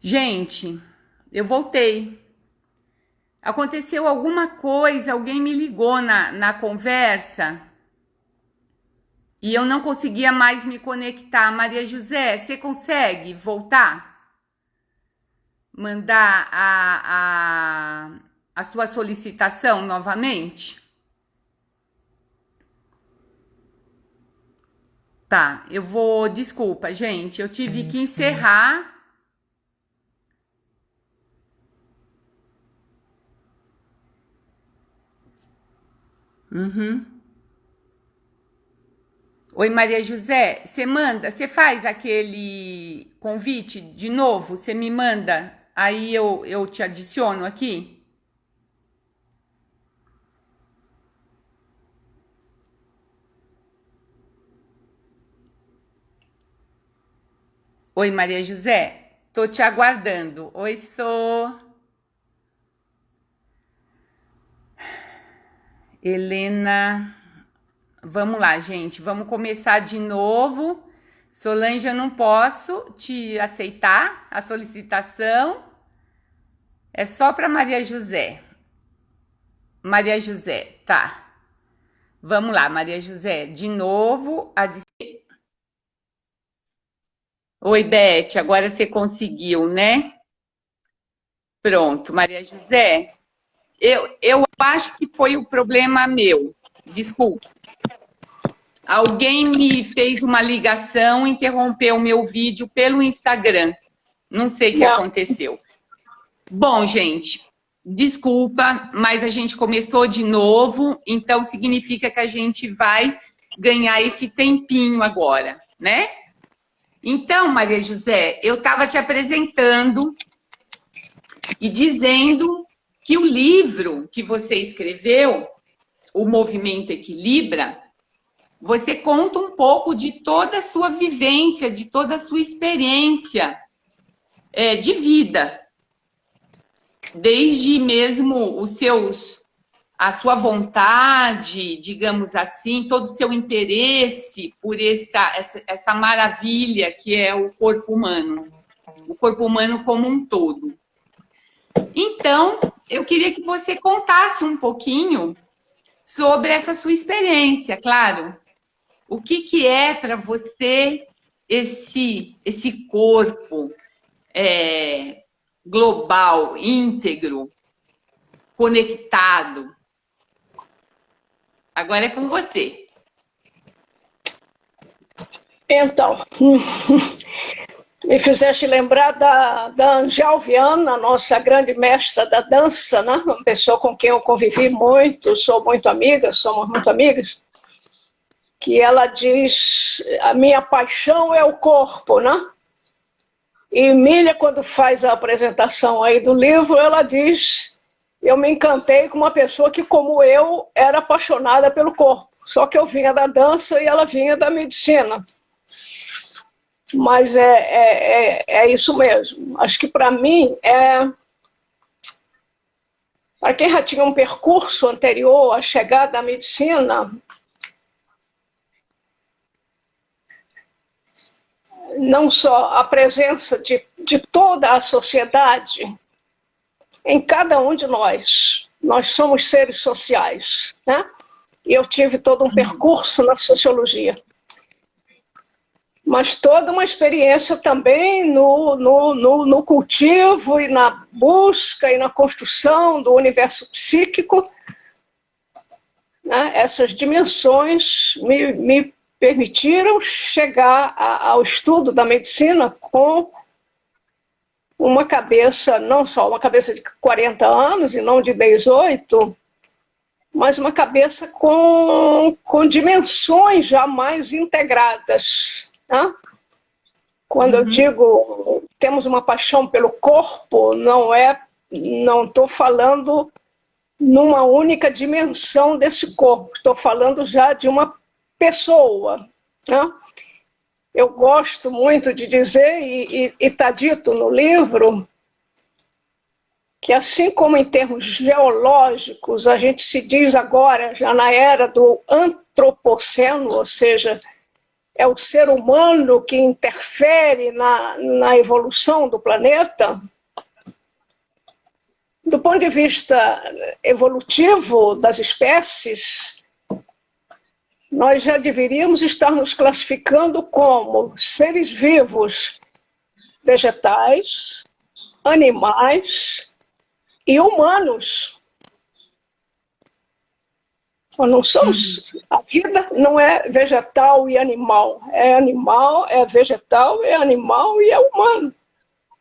Gente, eu voltei. Aconteceu alguma coisa, alguém me ligou na conversa e eu não conseguia mais me conectar. Maria José, você consegue voltar? Mandar a sua solicitação novamente? Tá, eu vou. Desculpa, gente, eu tive que encerrar. Oi, Maria José, você faz aquele convite de novo? Você me manda, aí eu te adiciono aqui? Oi, Maria José, tô te aguardando. Oi, sou Helena. Vamos lá, gente, vamos começar de novo. Solange, eu não posso te aceitar a solicitação. É só para Maria José. Maria José, tá. Vamos lá, Maria José, de novo. Oi, Beth, agora você conseguiu, né? Pronto, Maria José. Eu acho que foi o problema meu. Desculpa. Alguém me fez uma ligação, interrompeu o meu vídeo pelo Instagram. Não sei o que Não, aconteceu. Bom, gente, desculpa, mas a gente começou de novo, então significa que a gente vai ganhar esse tempinho agora, né? Então, Maria José, eu estava te apresentando e dizendo que o livro que você escreveu, O Movimento Equilibra, você conta um pouco de toda a sua vivência, de toda a sua experiência de vida, desde mesmo a sua vontade, digamos assim, todo o seu interesse por essa maravilha que é o corpo humano como um todo. Então, eu queria que você contasse um pouquinho sobre essa sua experiência, claro. O que é para você esse corpo global, íntegro, conectado? Agora é com você. então, me fizeste lembrar da Angel Viana, nossa grande mestra da dança, né? Uma pessoa com quem eu convivi muito, sou muito amiga, somos muito amigas, que ela diz, a minha paixão é o corpo, né? E Emília, quando faz a apresentação aí do livro, ela diz, eu me encantei com uma pessoa que, como eu, era apaixonada pelo corpo. Só que eu vinha da dança e ela vinha da medicina. Mas é isso mesmo. Acho que para mim, para quem já tinha um percurso anterior à chegada à medicina, não só a presença de toda a sociedade em cada um de nós. Nós somos seres sociais, né? E eu tive todo um percurso na sociologia. Mas toda uma experiência também no cultivo e na busca e na construção do universo psíquico. Né? Essas dimensões me permitiram chegar ao estudo da medicina com uma cabeça, não só uma cabeça de 40 anos e não de 18, mas uma cabeça com dimensões já mais integradas. Né? Quando eu digo temos uma paixão pelo corpo, não estou falando numa única dimensão desse corpo, estou falando já de uma pessoa. Né? Eu gosto muito de dizer, e está dito no livro, que assim como em termos geológicos, a gente se diz agora, já na era do antropoceno, ou seja, é o ser humano que interfere na evolução do planeta, do ponto de vista evolutivo das espécies, nós já deveríamos estar nos classificando como seres vivos, vegetais, animais e humanos. Nós não somos, a vida não é vegetal e animal, é vegetal, é animal e é humano.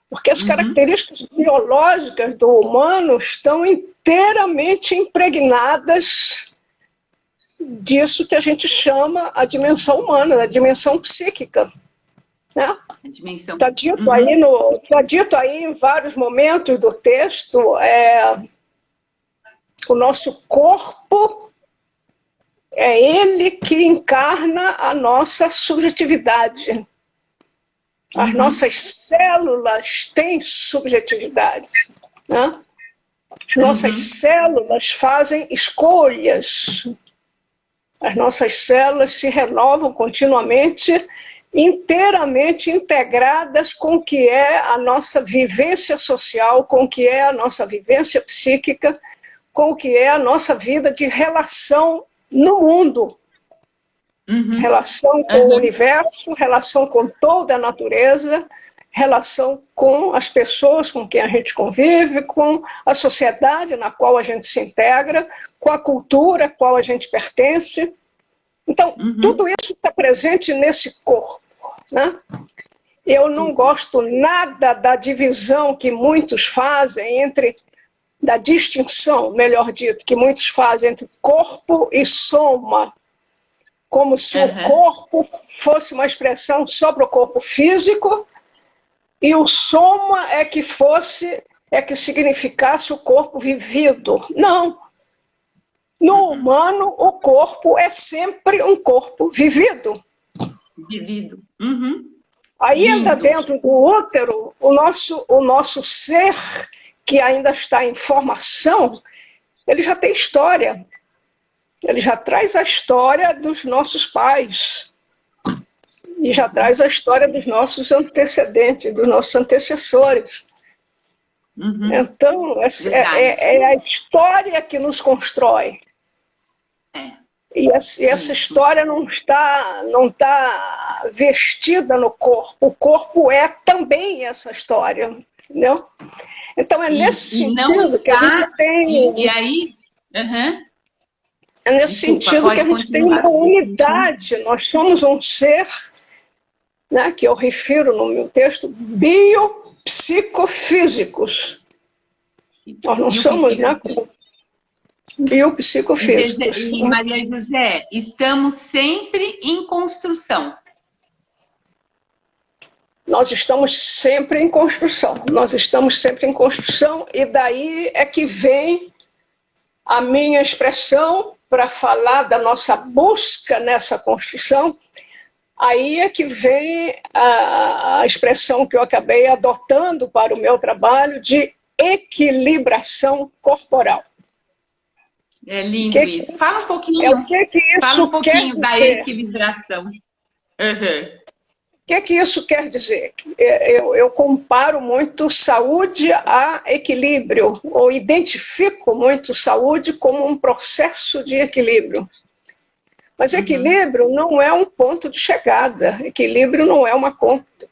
Porque as características biológicas do humano estão inteiramente impregnadas disso que a gente chama a dimensão humana, a dimensão psíquica. Né? Está dito, tá dito aí em vários momentos do texto, o nosso corpo é ele que encarna a nossa subjetividade. As nossas células têm subjetividade. Né? As nossas células fazem escolhas. As nossas células se renovam continuamente, inteiramente integradas com o que é a nossa vivência social, com o que é a nossa vivência psíquica, com o que é a nossa vida de relação no mundo. Relação com o universo, relação com toda a natureza, relação com as pessoas com quem a gente convive, com a sociedade na qual a gente se integra, com a cultura a qual a gente pertence. Então, tudo isso está presente nesse corpo. Né? Eu não gosto nada da divisão que muitos fazem da distinção, melhor dito, que muitos fazem entre corpo e soma, como se o corpo fosse uma expressão só para o corpo físico e o soma é que significasse o corpo vivido. Não. No humano, o corpo é sempre um corpo vivido. Vivido. Ainda dentro do útero, o nosso ser, que ainda está em formação, ele já tem história. Ele já traz a história dos nossos pais. E já traz a história dos nossos antecedentes, dos nossos antecessores. Então, é a história que nos constrói. E essa história não está vestida no corpo. O corpo é também essa história. Entendeu? Então, é nesse sentido que a gente tem... E aí... É nesse sentido que a gente tem uma unidade. Nós somos um ser, né, que eu refiro no meu texto, biopsicofísicos. Nós não somos, né, biopsicofísicos. E Maria José, estamos sempre em construção. Nós estamos sempre em construção. Nós estamos sempre em construção e daí é que vem a minha expressão para falar da nossa busca nessa construção. Aí é que vem a expressão que eu acabei adotando para o meu trabalho de equilibração corporal. É lindo isso. Fala um pouquinho. Fala um pouquinho da equilibração. O que isso quer dizer? Eu comparo muito saúde a equilíbrio, ou identifico muito saúde como um processo de equilíbrio. Mas equilíbrio não é um ponto de chegada, equilíbrio não é uma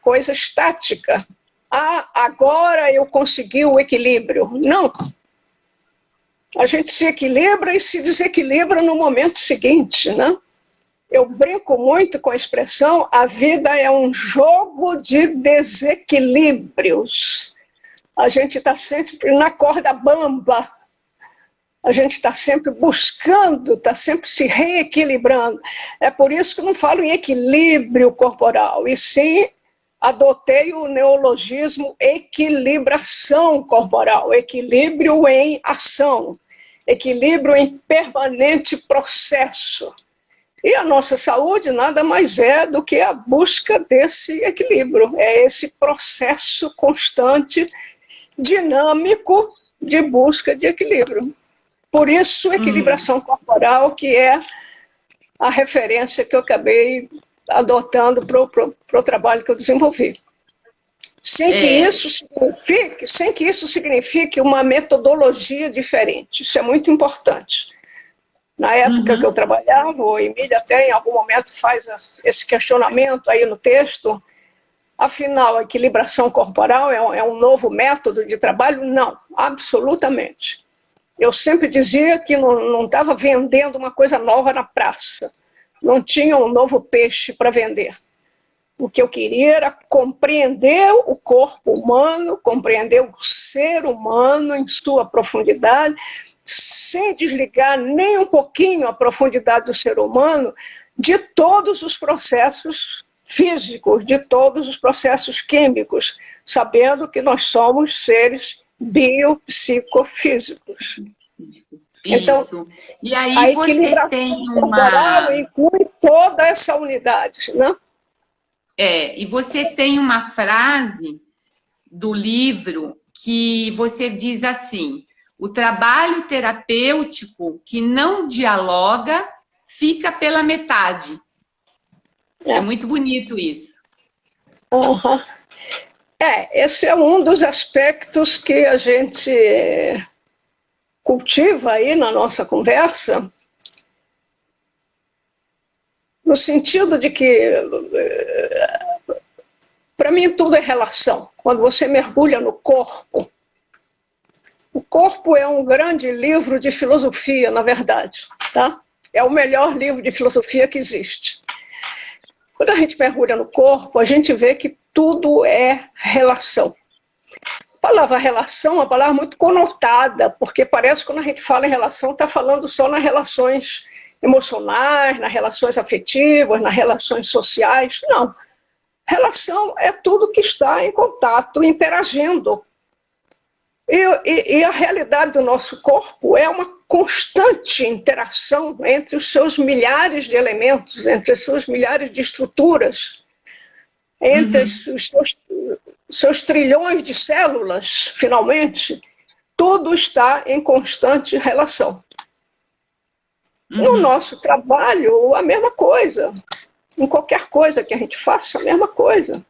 coisa estática. Agora eu consegui o equilíbrio. Não. A gente se equilibra e se desequilibra no momento seguinte, né? Eu brinco muito com a expressão, a vida é um jogo de desequilíbrios. A gente está sempre na corda bamba. A gente está sempre buscando, está sempre se reequilibrando. É por isso que eu não falo em equilíbrio corporal, e sim adotei o neologismo equilibração corporal, equilíbrio em ação, equilíbrio em permanente processo. E a nossa saúde nada mais é do que a busca desse equilíbrio. É esse processo constante, dinâmico, de busca de equilíbrio. Por isso, equilibração corporal, que é a referência que eu acabei adotando para o trabalho que eu desenvolvi. Sem que isso signifique uma metodologia diferente. Isso é muito importante. Na época que eu trabalhava, o Emília até em algum momento faz esse questionamento aí no texto, afinal, a equilibração corporal é um novo método de trabalho? Não, absolutamente. Eu sempre dizia que não estava vendendo uma coisa nova na praça, não tinha um novo peixe para vender. O que eu queria era compreender o corpo humano, compreender o ser humano em sua profundidade, sem desligar nem um pouquinho a profundidade do ser humano de todos os processos físicos, de todos os processos químicos, sabendo que nós somos seres biopsicofísicos. Então, e aí a equilibração corporal inclui toda essa unidade, né? E você tem uma frase do livro que você diz assim: o trabalho terapêutico que não dialoga fica pela metade. É muito bonito isso. Uhum. Esse é um dos aspectos que a gente cultiva aí na nossa conversa, no sentido de que, para mim, tudo é relação. Quando você mergulha no corpo, o corpo é um grande livro de filosofia, na verdade, tá? É o melhor livro de filosofia que existe. Quando a gente mergulha no corpo, a gente vê que tudo é relação. A palavra relação é uma palavra muito conotada, porque parece que quando a gente fala em relação, está falando só nas relações emocionais, nas relações afetivas, nas relações sociais. Não. Relação é tudo que está em contato, interagindo. E a realidade do nosso corpo é uma constante interação entre os seus milhares de elementos, entre as suas milhares de estruturas, entre os seus trilhões de células, finalmente, tudo está em constante relação. No nosso trabalho, a mesma coisa. Em qualquer coisa que a gente faça, a mesma coisa.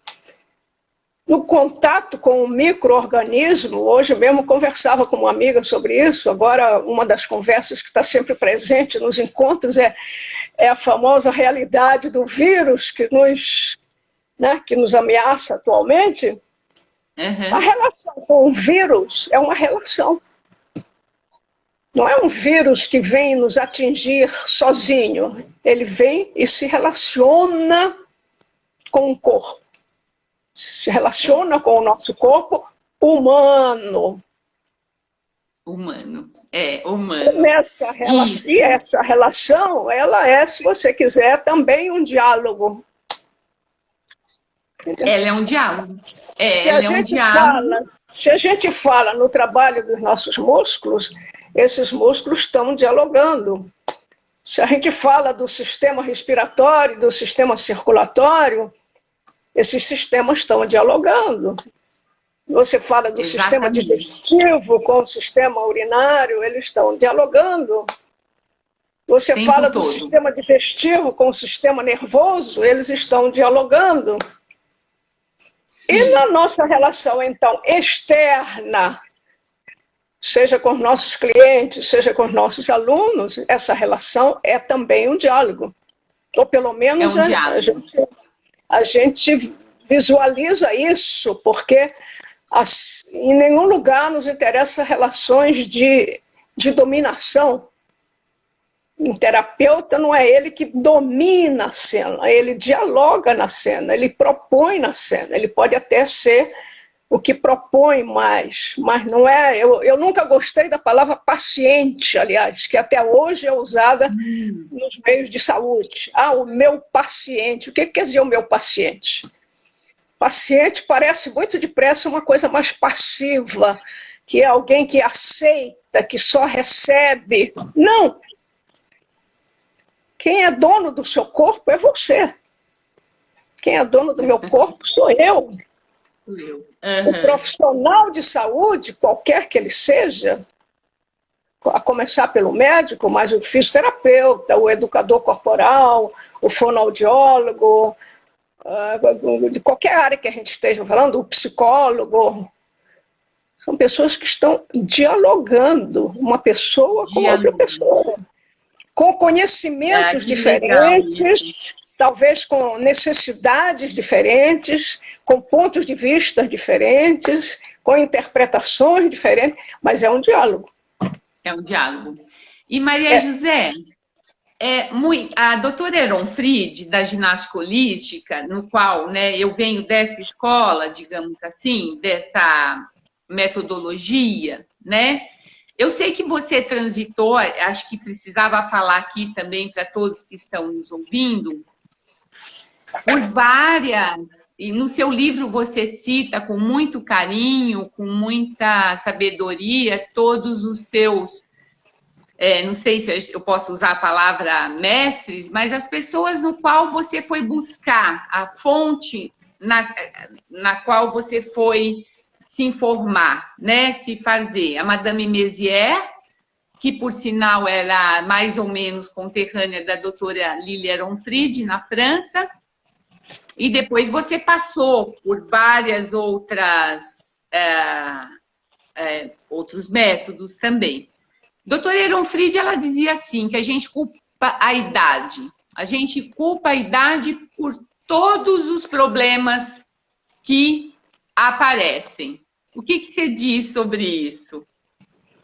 No contato com o micro-organismo, hoje mesmo conversava com uma amiga sobre isso, agora uma das conversas que está sempre presente nos encontros é a famosa realidade do vírus que nos ameaça atualmente. A relação com o vírus é uma relação. Não é um vírus que vem nos atingir sozinho. Ele vem e se relaciona com o corpo. Se relaciona com o nosso corpo humano. Humano. E essa relação, ela é, se você quiser, também um diálogo. Ela é um diálogo. Se a gente fala no trabalho dos nossos músculos, esses músculos estão dialogando. Se a gente fala do sistema respiratório, do sistema circulatório, esses sistemas estão dialogando. Você fala do sistema digestivo com o sistema urinário, eles estão dialogando. Você fala do sistema digestivo com o sistema nervoso, eles estão dialogando. Sim. E na nossa relação, então, externa, seja com os nossos clientes, seja com os nossos alunos, essa relação é também um diálogo. Ou pelo menos a gente visualiza isso, porque em nenhum lugar nos interessa relações de dominação. Um terapeuta não é ele que domina a cena, ele dialoga na cena, ele propõe na cena, ele pode até ser o que propõe mais, mas não é... Eu nunca gostei da palavra paciente, aliás, que até hoje é usada nos meios de saúde. O meu paciente. O que quer dizer o meu paciente? Paciente parece muito depressa uma coisa mais passiva, que é alguém que aceita, que só recebe. Não! Quem é dono do seu corpo é você. Quem é dono do meu corpo sou eu. O profissional de saúde, qualquer que ele seja, a começar pelo médico, mas o fisioterapeuta, o educador corporal, o fonoaudiólogo, de qualquer área que a gente esteja falando, o psicólogo. São pessoas que estão dialogando, uma pessoa com outra pessoa, com conhecimentos diferentes, talvez com necessidades diferentes, com pontos de vista diferentes, com interpretações diferentes, mas é um diálogo. É um diálogo. E Maria José, a doutora Eron Fried, da ginástica holística, no qual, né, eu venho dessa escola, digamos assim, dessa metodologia, né? Eu sei que você transitou, acho que precisava falar aqui também para todos que estão nos ouvindo, por várias, e no seu livro você cita com muito carinho, com muita sabedoria, todos os seus, não sei se eu posso usar a palavra mestres, mas as pessoas no qual você foi buscar, a fonte na qual você foi se informar, né, se fazer. A Madame Mézières, que por sinal era mais ou menos conterrânea da doutora Lilia Eron Fried, na França, e depois você passou por várias outros métodos também. Doutora Eron Fried, ela dizia assim, que a gente culpa a idade. A gente culpa a idade por todos os problemas que aparecem. O que você diz sobre isso?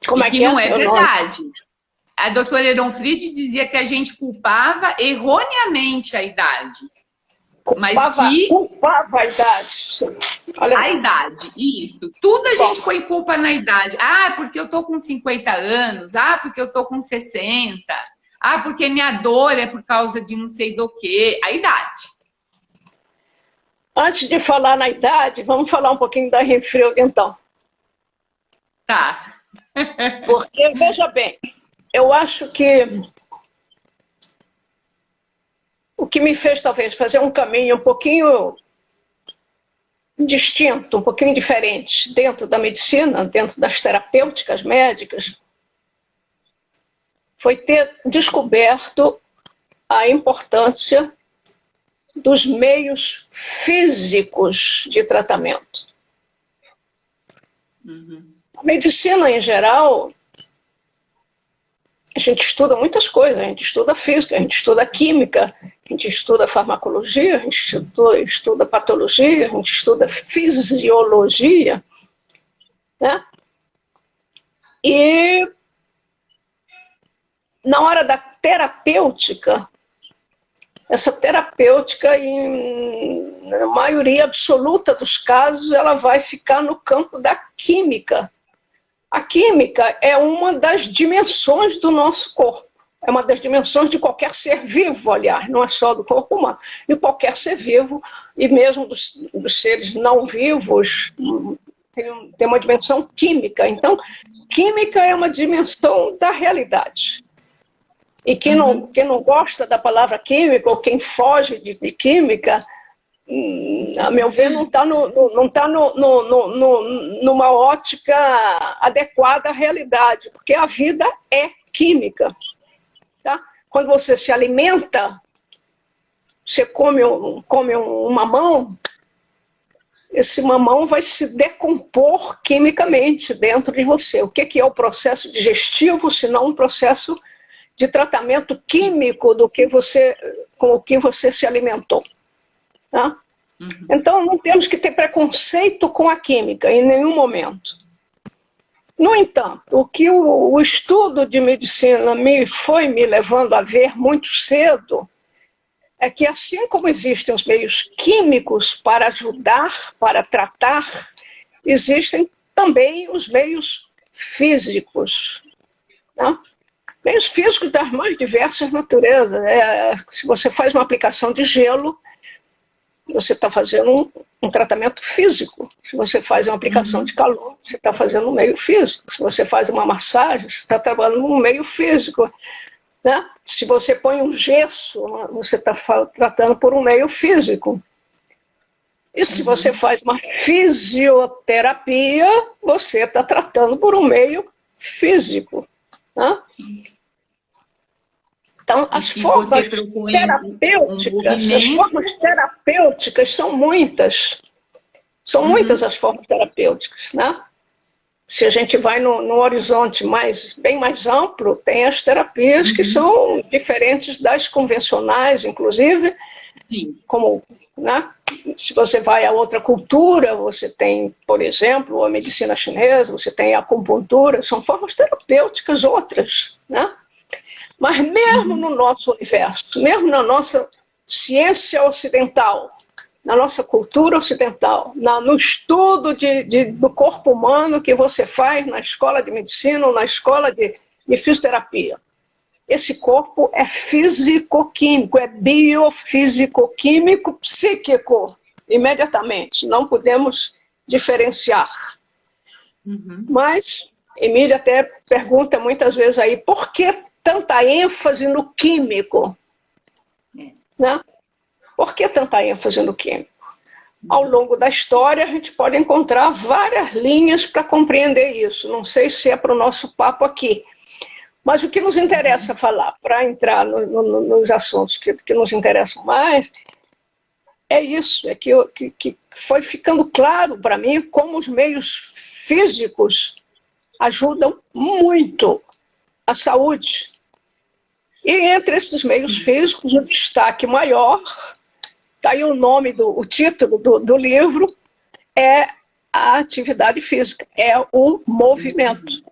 Como é que não é verdade. A doutora Eron Fried dizia que a gente culpava erroneamente a idade. Culpava a idade. Olha a idade, isso. Tudo a gente põe culpa na idade. Ah, porque eu tô com 50 anos. Ah, porque eu tô com 60. Ah, porque minha dor é por causa de não sei do quê. A idade. Antes de falar na idade, vamos falar um pouquinho da Renfreud, então. Tá. Porque, veja bem, eu acho que o que me fez, talvez, fazer um caminho um pouquinho distinto, um pouquinho diferente dentro da medicina, dentro das terapêuticas médicas, foi ter descoberto a importância dos meios físicos de tratamento. A medicina, em geral, a gente estuda muitas coisas, a gente estuda física, a gente estuda química, a gente estuda farmacologia, a gente estuda patologia, a gente estuda fisiologia, né? E na hora da terapêutica, essa terapêutica, na maioria absoluta dos casos, ela vai ficar no campo da química. A química é uma das dimensões do nosso corpo. É uma das dimensões de qualquer ser vivo, aliás, não é só do corpo humano. De qualquer ser vivo, e mesmo dos seres não vivos, tem uma dimensão química. Então, química é uma dimensão da realidade. E quem não gosta da palavra química, ou quem foge de química, a meu ver, não está numa ótica adequada à realidade, porque a vida é química. Tá? Quando você se alimenta, você come um mamão, esse mamão vai se decompor quimicamente dentro de você. O que é o processo digestivo, se não um processo de tratamento químico com o que você se alimentou. Tá? Então, não temos que ter preconceito com a química, em nenhum momento. No entanto, o que o estudo de medicina foi me levando a ver muito cedo é que, assim como existem os meios químicos para ajudar, para tratar, existem também os meios físicos. Tá? Meios físicos das mais diversas naturezas. Se você faz uma aplicação de gelo, você está fazendo um tratamento físico. Se você faz uma aplicação de calor, você está fazendo um meio físico. Se você faz uma massagem, você está trabalhando um meio físico. Né? Se você põe um gesso, você está tratando por um meio físico. E se você faz uma fisioterapia, você está tratando por um meio físico. Né? Então, as formas terapêuticas são muitas. São muitas as formas terapêuticas, né? Se a gente vai no horizonte bem mais amplo, tem as terapias que são diferentes das convencionais, inclusive, como, né? Se você vai a outra cultura, você tem, por exemplo, a medicina chinesa, você tem a acupuntura, são formas terapêuticas outras, né? Mas mesmo no nosso universo, mesmo na nossa ciência ocidental, na nossa cultura ocidental, no estudo do corpo humano que você faz na escola de medicina ou na escola de fisioterapia, esse corpo é físico-químico, é biofísico-químico psíquico, imediatamente. Não podemos diferenciar. Mas Emília até pergunta muitas vezes aí, por que tanta ênfase no químico? Né? Por que tanta ênfase no químico? Ao longo da história, a gente pode encontrar várias linhas para compreender isso. Não sei se é para o nosso papo aqui. Mas o que nos interessa falar, para entrar nos assuntos que nos interessam mais, é isso, é que foi ficando claro para mim como os meios físicos ajudam muito a saúde. E entre esses meios físicos, o destaque maior, está aí o título do livro, é a atividade física, é o movimento.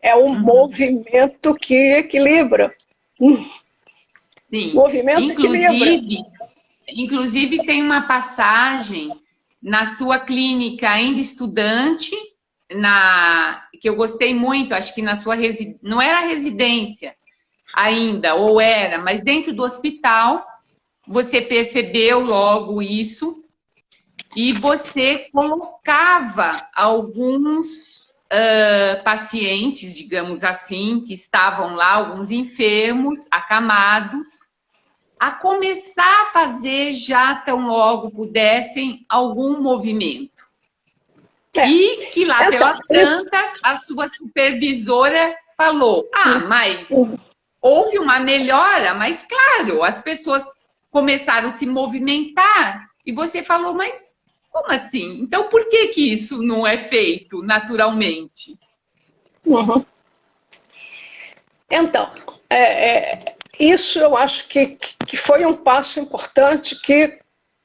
É um movimento que equilibra. Sim. Movimento equilibra. Inclusive, tem uma passagem na sua clínica, ainda estudante, que eu gostei muito, acho que na sua não era residência ainda, ou era, mas dentro do hospital, você percebeu logo isso e você colocava alguns pacientes, digamos assim, que estavam lá, alguns enfermos, acamados, a começar a fazer já tão logo pudessem algum movimento. E que lá pelas tantas, a sua supervisora falou, mas houve uma melhora, mas claro, as pessoas começaram a se movimentar e você falou, mas como assim? Então, por que isso não é feito naturalmente? Então, isso eu acho que foi um passo importante que,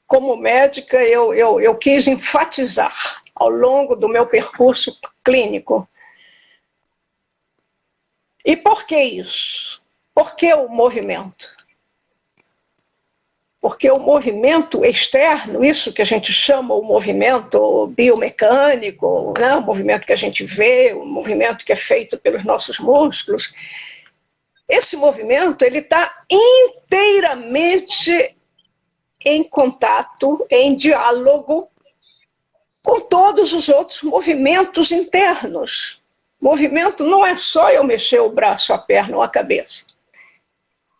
como médica, eu quis enfatizar ao longo do meu percurso clínico. E por que isso? Por que o movimento? Porque o movimento externo, isso que a gente chama o movimento biomecânico, né? O movimento que a gente vê, o movimento que é feito pelos nossos músculos, esse movimento ele está inteiramente em contato, em diálogo com todos os outros movimentos internos. Movimento não é só eu mexer o braço, a perna ou a cabeça.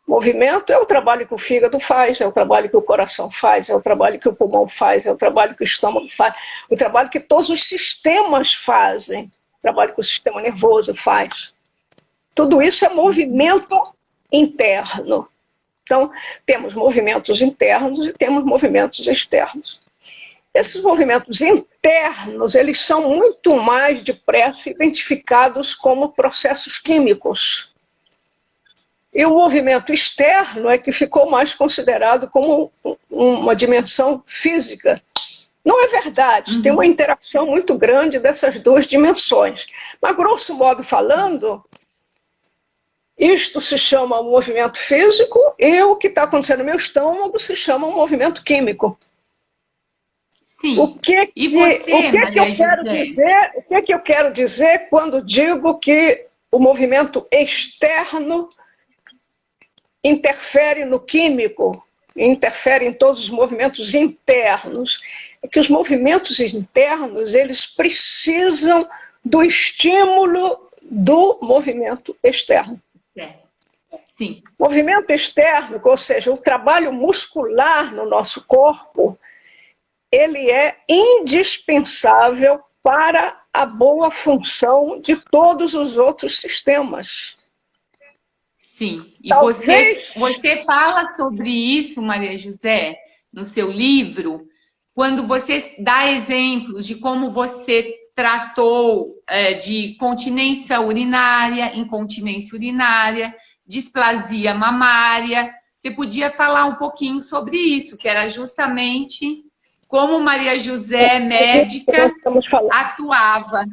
Movimento é o trabalho que o fígado faz, é o trabalho que o coração faz, é o trabalho que o pulmão faz, é o trabalho que o estômago faz, o trabalho que todos os sistemas fazem, o trabalho que o sistema nervoso faz. Tudo isso é movimento interno. Então, temos movimentos internos e temos movimentos externos. Esses movimentos internos, eles são muito mais depressa identificados como processos químicos. E o movimento externo é que ficou mais considerado como uma dimensão física. Não é verdade, tem uma interação muito grande dessas duas dimensões. Mas, grosso modo falando, isto se chama um movimento físico e o que está acontecendo no meu estômago se chama um movimento químico. Sim. O que eu quero dizer quando digo que o movimento externo interfere no químico, interfere em todos os movimentos internos? É que os movimentos internos, eles precisam do estímulo do movimento externo. Sim. Movimento externo, ou seja, o trabalho muscular no nosso corpo, ele é indispensável para a boa função de todos os outros sistemas. Sim. E Talvez... você fala sobre isso, Maria José, no seu livro, quando você dá exemplos de como você tratou de continência urinária, incontinência urinária, displasia mamária. Você podia falar um pouquinho sobre isso, que era justamente como Maria José, médica, atuava.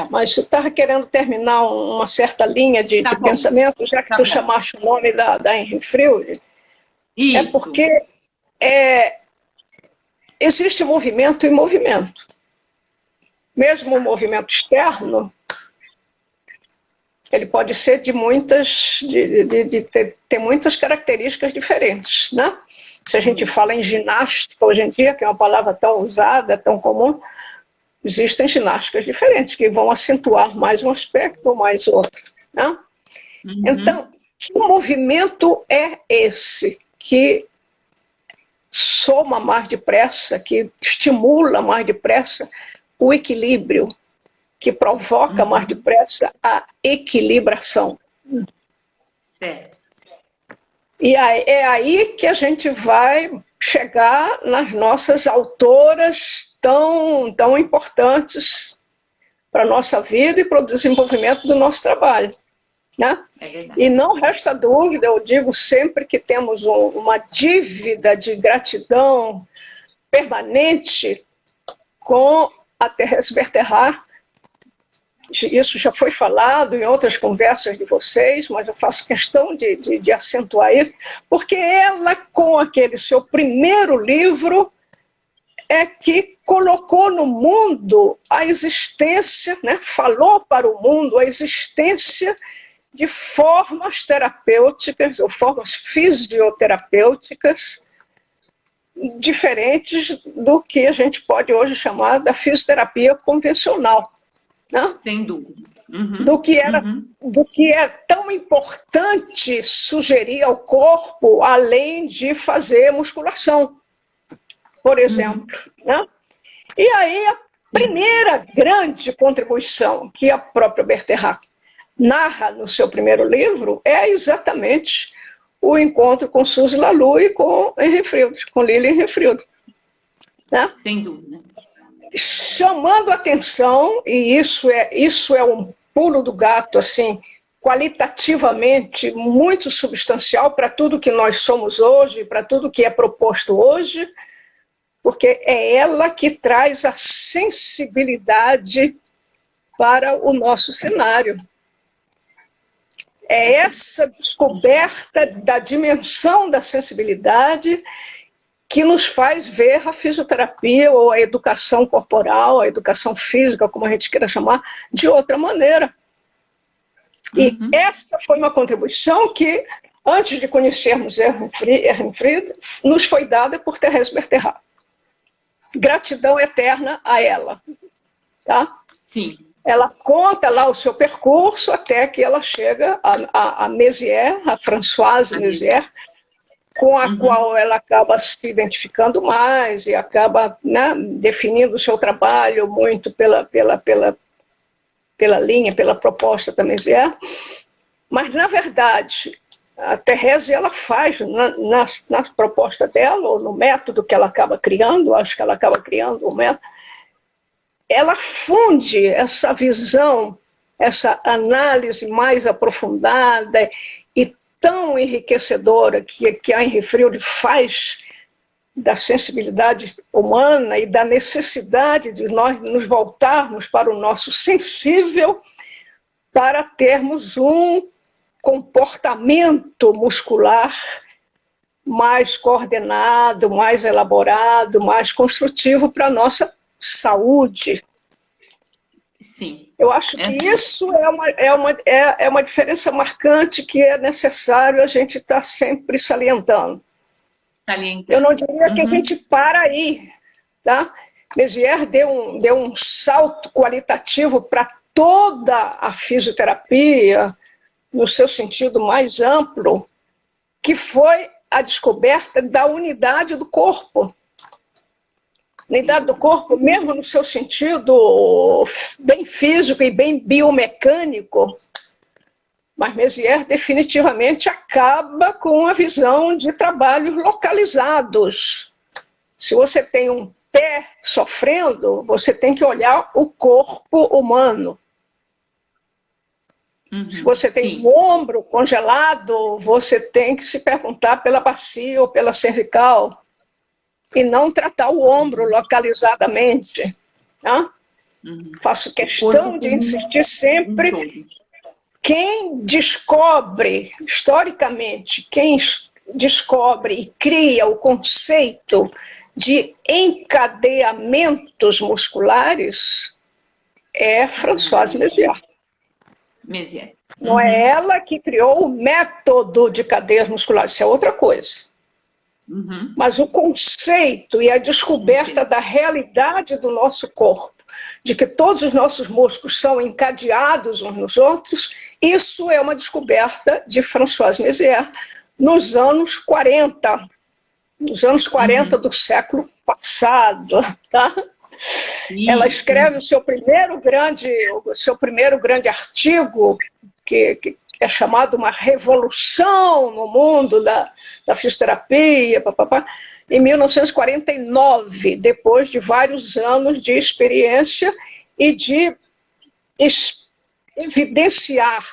Mas você estava querendo terminar uma certa linha de pensamento, já que tu chamaste o nome da Henry Freud. Isso. É porque existe movimento e movimento. Mesmo o movimento externo, ele pode ser de ter muitas características diferentes, né? Se a gente fala em ginástica hoje em dia, que é uma palavra tão usada, tão comum, existem ginásticas diferentes, que vão acentuar mais um aspecto ou mais outro, né? Então, que movimento é esse que soma mais depressa, que estimula mais depressa o equilíbrio, que provoca mais depressa a equilibração? Certo. E é aí que a gente vai chegar nas nossas autoras tão importantes para a nossa vida e para o desenvolvimento do nosso trabalho, né? E não resta dúvida, eu digo sempre que temos uma dívida de gratidão permanente com a Thérèse Bertherat. Isso já foi falado em outras conversas de vocês, mas eu faço questão de acentuar isso, porque ela, com aquele seu primeiro livro, é que colocou no mundo a existência, né, falou para o mundo a existência de formas terapêuticas ou formas fisioterapêuticas diferentes do que a gente pode hoje chamar da fisioterapia convencional, né? Sem dúvida. Do que é tão importante sugerir ao corpo, além de fazer musculação, por exemplo, né? E aí a primeira grande contribuição que a própria Bertherat narra no seu primeiro livro é exatamente o encontro com Suzy Lalou e com Henry Freud, com Lili Henry Freud, né? Sem dúvida. Chamando atenção, e isso é um pulo do gato, assim, qualitativamente muito substancial para tudo que nós somos hoje, para tudo que é proposto hoje, porque é ela que traz a sensibilidade para o nosso cenário. É essa descoberta da dimensão da sensibilidade que nos faz ver a fisioterapia ou a educação corporal, a educação física, como a gente queira chamar, de outra maneira. E essa foi uma contribuição que, antes de conhecermos Henry Freud, nos foi dada por Thérèse Bertherat. Gratidão eterna a ela. Tá? Sim. Ela conta lá o seu percurso até que ela chega a Mézières, a Françoise Mézières, com a qual ela acaba se identificando mais e acaba, né, definindo o seu trabalho muito pela linha, pela proposta da Mézières. Mas, na verdade, a Thérèse, ela faz, na proposta dela, ou no método que ela acaba criando, acho que ela acaba criando um método, ela funde essa visão, essa análise mais aprofundada e tão enriquecedora que a Henry Freud faz da sensibilidade humana e da necessidade de nós nos voltarmos para o nosso sensível para termos um comportamento muscular mais coordenado, mais elaborado, mais construtivo para a nossa saúde. Sim. Eu acho que isso é uma diferença marcante que é necessário a gente estar sempre salientando. Eu não diria que a gente para aí. Tá? Mézières deu um salto qualitativo para toda a fisioterapia, no seu sentido mais amplo, que foi a descoberta da unidade do corpo. Unidade do corpo, mesmo no seu sentido bem físico e bem biomecânico, Mas Mézières definitivamente acaba com a visão de trabalhos localizados. Se você tem um pé sofrendo, você tem que olhar o corpo humano. Se você tem o ombro congelado, você tem que se perguntar pela bacia ou pela cervical e não tratar o ombro localizadamente. Tá? Faço questão de insistir sempre. Quem descobre, historicamente, quem descobre e cria o conceito de encadeamentos musculares é Françoise Mézières. Não é ela que criou o método de cadeias musculares, isso é outra coisa. Mas o conceito e a descoberta da realidade do nosso corpo, de que todos os nossos músculos são encadeados uns nos outros, isso é uma descoberta de Françoise Mézières nos anos 40. Nos anos 40 do século passado. Tá? Ela escreve o seu primeiro grande artigo, que é chamado Uma Revolução no Mundo da Fisioterapia, em 1949, depois de vários anos de experiência e de evidenciar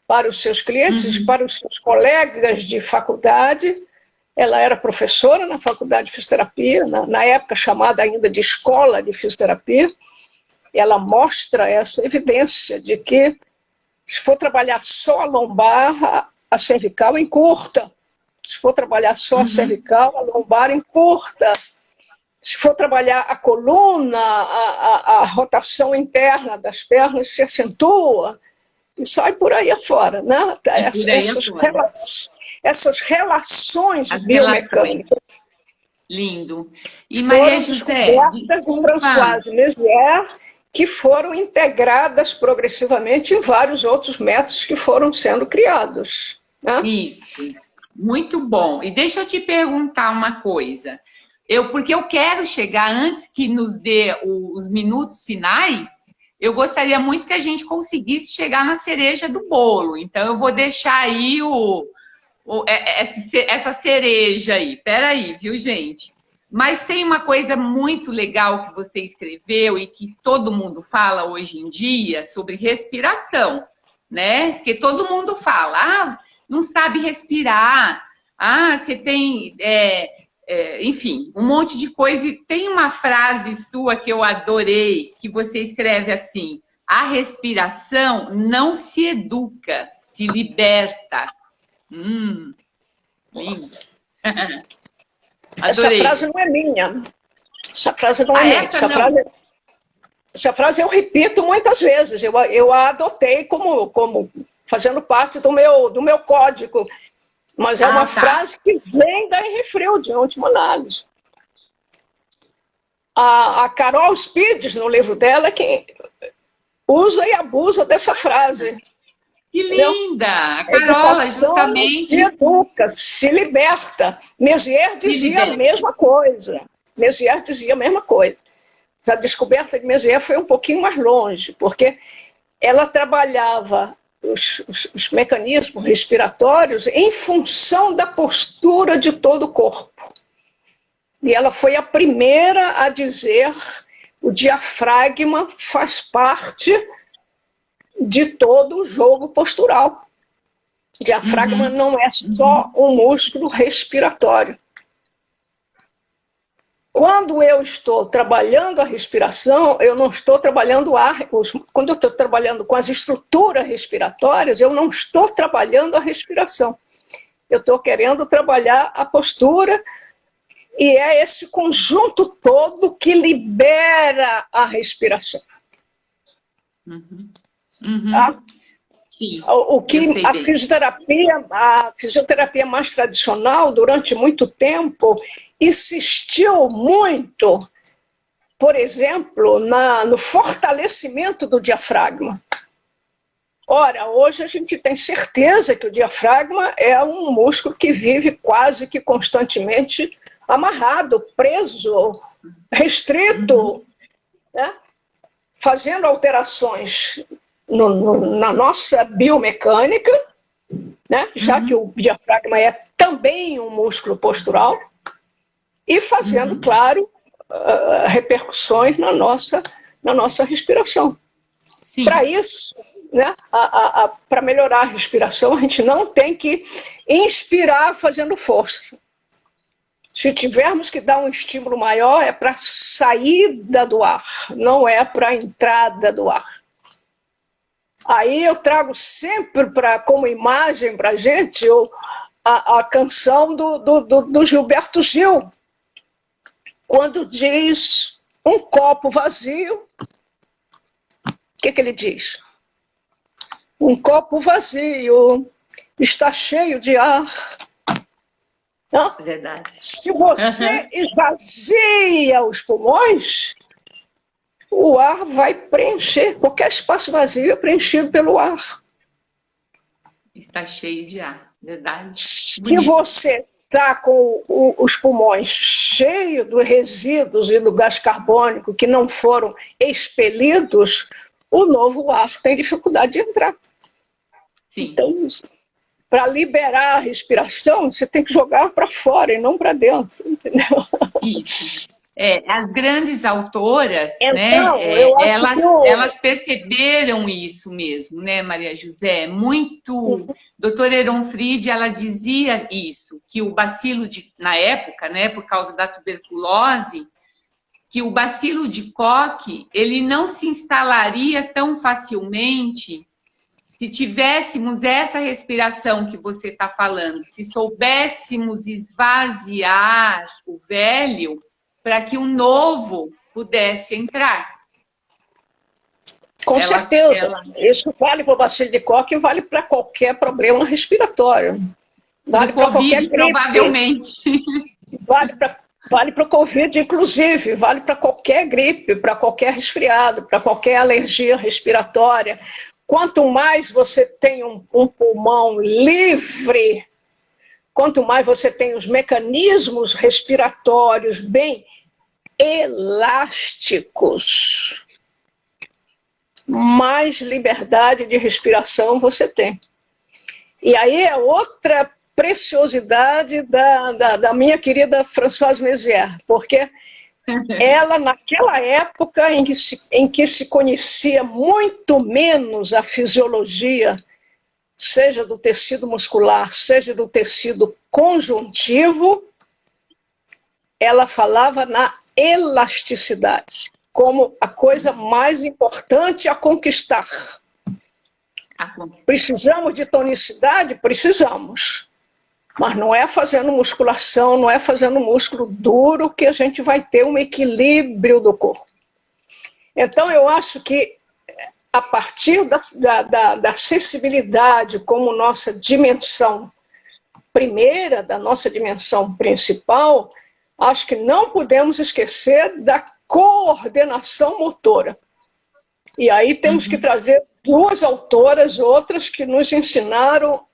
para os seus clientes, para os seus colegas de faculdade. Ela era professora na faculdade de fisioterapia, na época chamada ainda de escola de fisioterapia. Ela mostra essa evidência de que, se for trabalhar só a lombar, a cervical encurta. Se for trabalhar só a cervical, a lombar encurta. Se for trabalhar a coluna, a rotação interna das pernas se acentua. E sai por aí afora. Né? Essas relações biomecânicas. Lindo. E Maria José, desculpa. Françoise Mézières, que foram integradas progressivamente em vários outros métodos que foram sendo criados. Né? Isso. Muito bom. E deixa eu te perguntar uma coisa. Porque eu quero chegar, antes que nos dê os minutos finais, eu gostaria muito que a gente conseguisse chegar na cereja do bolo. Então, eu vou deixar aí essa cereja aí. Peraí, viu, gente? Mas tem uma coisa muito legal que você escreveu e que todo mundo fala hoje em dia sobre respiração, né? Porque todo mundo fala, não sabe respirar, você tem, enfim, um monte de coisa. E tem uma frase sua que eu adorei, que você escreve assim: a respiração não se educa, se liberta. Lindo. Essa frase não é minha. Essa frase não é minha. Essa frase eu repito muitas vezes. Eu a adotei como fazendo parte do meu código. Mas é uma frase que vem da Henry Freud, em última análise. A Carol Spides, no livro dela, que usa e abusa dessa frase. Que linda! A Carola, justamente. Se educa, se liberta. Mézières dizia a mesma coisa. Mézières dizia a mesma coisa. A descoberta de Mézières foi um pouquinho mais longe, porque ela trabalhava os mecanismos respiratórios em função da postura de todo o corpo. E ela foi a primeira a dizer: o diafragma faz parte de todo o jogo postural. O diafragma não é só um músculo respiratório. Quando eu estou trabalhando a respiração, eu não estou trabalhando quando eu estou trabalhando com as estruturas respiratórias, eu não estou trabalhando a respiração. Eu estou querendo trabalhar a postura, e é esse conjunto todo que libera a respiração. Tá? Sim, o que a fisioterapia mais tradicional, durante muito tempo, insistiu muito, por exemplo, no fortalecimento do diafragma. Ora, hoje a gente tem certeza que o diafragma é um músculo que vive quase que constantemente amarrado, preso, restrito, né? Fazendo alterações na nossa biomecânica, né? Já que o diafragma é também um músculo postural, e fazendo, claro, repercussões na nossa respiração. Para isso, né, para melhorar a respiração, a gente não tem que inspirar fazendo força. Se tivermos que dar um estímulo maior, é para a saída do ar, não é para a entrada do ar. Aí eu trago sempre como imagem para a gente a canção do Gilberto Gil, quando diz um copo vazio. O que ele diz? Um copo vazio está cheio de ar. Não? Verdade. Se você esvazia os pulmões, o ar vai preencher. Qualquer espaço vazio é preenchido pelo ar. Está cheio de ar, verdade. Se você está com os pulmões cheios de resíduos e do gás carbônico que não foram expelidos, o novo ar tem dificuldade de entrar. Sim. Então, para liberar a respiração, você tem que jogar para fora e não para dentro, entendeu? Isso. As grandes autoras, então, né, elas perceberam isso mesmo, né, Maria José? Muito. Doutora Eron Fried, ela dizia isso, que o bacilo na época, né, por causa da tuberculose, que o bacilo de Koch, ele não se instalaria tão facilmente se tivéssemos essa respiração que você está falando, se soubéssemos esvaziar o velho para que o novo pudesse entrar. Com certeza. Isso vale para o bacilo de Koch e vale para qualquer problema respiratório. Vale para qualquer gripe. Provavelmente. Vale para o Covid, inclusive. Vale para qualquer gripe, para qualquer resfriado, para qualquer alergia respiratória. Quanto mais você tem um pulmão livre, quanto mais você tem os mecanismos respiratórios bem elásticos, mais liberdade de respiração você tem. E aí é outra preciosidade da minha querida Françoise Mézières, porque ela, naquela época em que se conhecia muito menos a fisiologia, seja do tecido muscular, seja do tecido conjuntivo, ela falava na elasticidade como a coisa mais importante a conquistar. Precisamos de tonicidade? Precisamos. Mas não é fazendo musculação, não é fazendo músculo duro que a gente vai ter um equilíbrio do corpo. Então, eu acho que a partir da sensibilidade como nossa dimensão primeira, da nossa dimensão principal, acho que não podemos esquecer da coordenação motora. E aí temos que trazer duas autoras, outras que nos ensinaram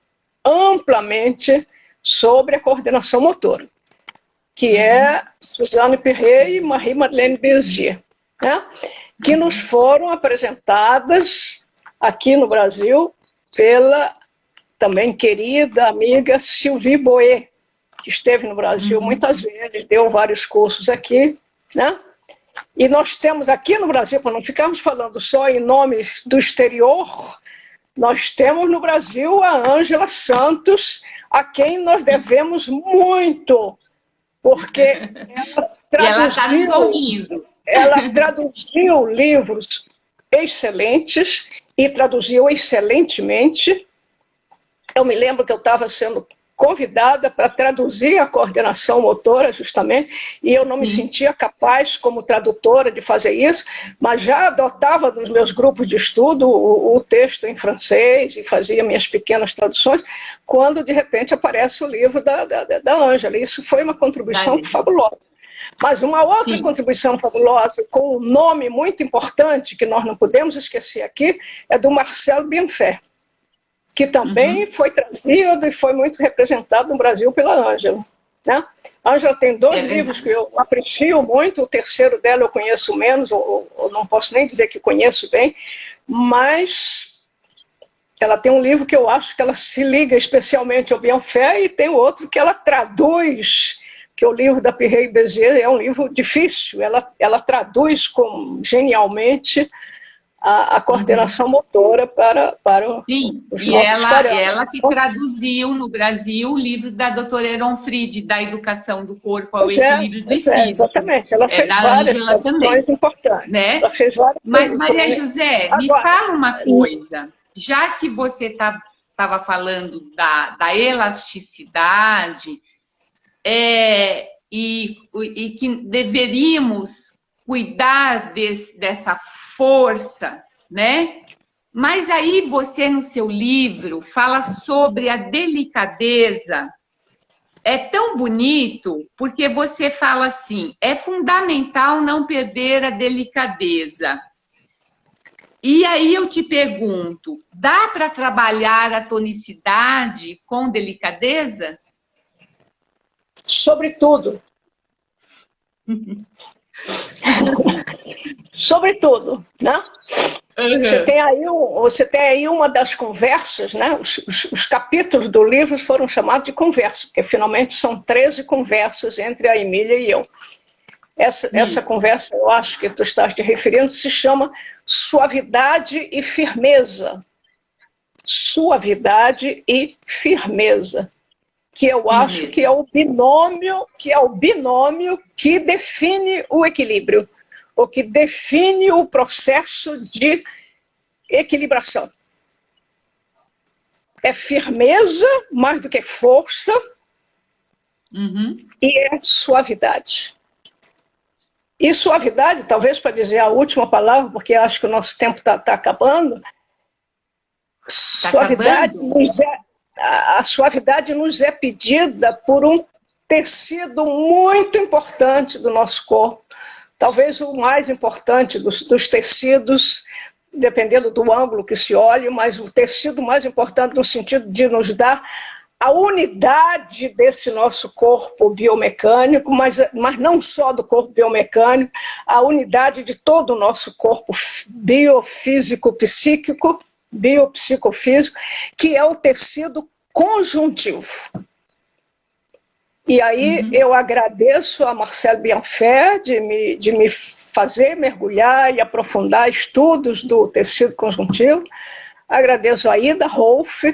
amplamente sobre a coordenação motora, que é Suzanne Perret e Marie-Madeleine Bézier, né? Que nos foram apresentadas aqui no Brasil pela também querida amiga Sylvie Boët, que esteve no Brasil muitas vezes, deu vários cursos aqui, né? E nós temos aqui no Brasil, para não ficarmos falando só em nomes do exterior, nós temos no Brasil a Ângela Santos, a quem nós devemos muito, porque ela está nos ouvindo. Ela traduziu livros excelentes e traduziu excelentemente. Eu me lembro que eu estava sendo convidada para traduzir a coordenação motora, justamente, e eu não me sentia capaz, como tradutora, de fazer isso, mas já adotava nos meus grupos de estudo o texto em francês e fazia minhas pequenas traduções, quando, de repente, aparece o livro da Ângela. Isso foi uma contribuição fabulosa. Mas uma outra contribuição fabulosa, com um nome muito importante, que nós não podemos esquecer aqui, é do Marcel Bienfait, que também foi trazido e foi muito representado no Brasil pela Ângela, né? A Ângela tem dois livros que eu aprecio muito, o terceiro dela eu conheço menos, ou não posso nem dizer que conheço bem, mas ela tem um livro que eu acho que ela se liga especialmente ao Bienfait, e tem outro que ela traduz, que é o livro da Pirrey Bézier, é um livro difícil, ela traduz genialmente a coordenação motora para Sim, os e nossos parâmetros. ela que traduziu no Brasil o livro da doutora Eron Fried, da educação do corpo ao equilíbrio do espírito. Exatamente, ela fez da várias Ângela também, traduções importantes. né? Ela fez várias. Mas, Maria José, me fala uma coisa. Já que você estava falando da elasticidade, e que deveríamos cuidar dessa força, né? Mas aí você, no seu livro, fala sobre a delicadeza. É tão bonito, porque você fala assim, é fundamental não perder a delicadeza. E aí eu te pergunto, dá para trabalhar a tonicidade com delicadeza? Sobretudo. Sobretudo, né? Uhum. Você tem aí uma das conversas, né? Os capítulos do livro foram chamados de conversa, porque finalmente são 13 conversas entre a Emília e eu. Essa conversa, eu acho que tu estás te referindo, se chama Suavidade e Firmeza. Suavidade e firmeza. Que eu acho que é o binômio que define o equilíbrio, ou que define o processo de equilibração. É firmeza mais do que força, e é suavidade. E suavidade, talvez para dizer a última palavra, porque acho que o nosso tempo está acabando, a suavidade nos é pedida por um tecido muito importante do nosso corpo, talvez o mais importante dos tecidos, dependendo do ângulo que se olhe, mas o tecido mais importante no sentido de nos dar a unidade desse nosso corpo biomecânico, mas não só do corpo biomecânico, a unidade de todo o nosso corpo biofísico-psíquico, biopsicofísico, que é o tecido conjuntivo. E aí eu agradeço a Marcelle Bienfait de me fazer mergulhar e aprofundar estudos do tecido conjuntivo. Agradeço a Ida Rolf,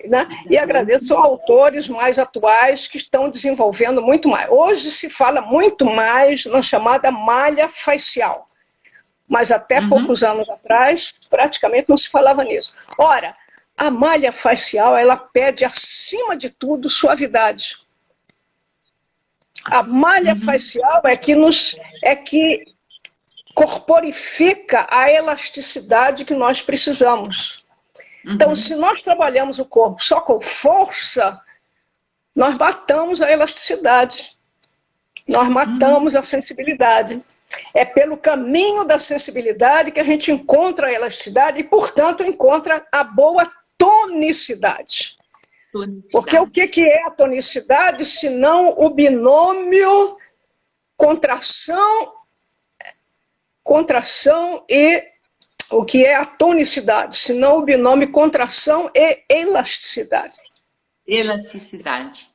né? E agradeço a autores mais atuais que estão desenvolvendo muito mais. Hoje se fala muito mais na chamada malha facial, mas até poucos anos atrás praticamente não se falava nisso. Ora, a malha facial, ela pede, acima de tudo, suavidade. A malha facial é que corporifica a elasticidade que nós precisamos. Então, se nós trabalhamos o corpo só com força, nós matamos a elasticidade, nós matamos a sensibilidade. É pelo caminho da sensibilidade que a gente encontra a elasticidade e, portanto, encontra a boa tonicidade. Porque o que é a tonicidade, senão o binômio contração e o que é a tonicidade, senão o binômio contração e elasticidade. Elasticidade.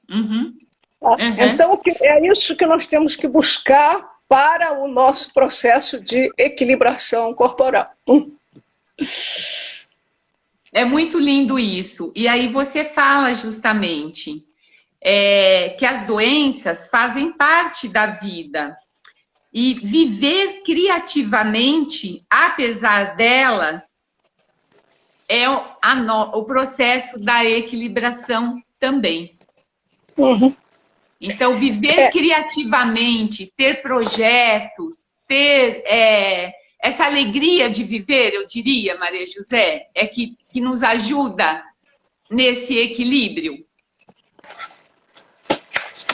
Então, é isso que nós temos que buscar para o nosso processo de equilibração corporal. É muito lindo isso. E aí você fala justamente que as doenças fazem parte da vida. E viver criativamente, apesar delas, é o processo da equilibração também. Então, viver criativamente, ter projetos, ter essa alegria de viver, eu diria, Maria José, é que nos ajuda nesse equilíbrio.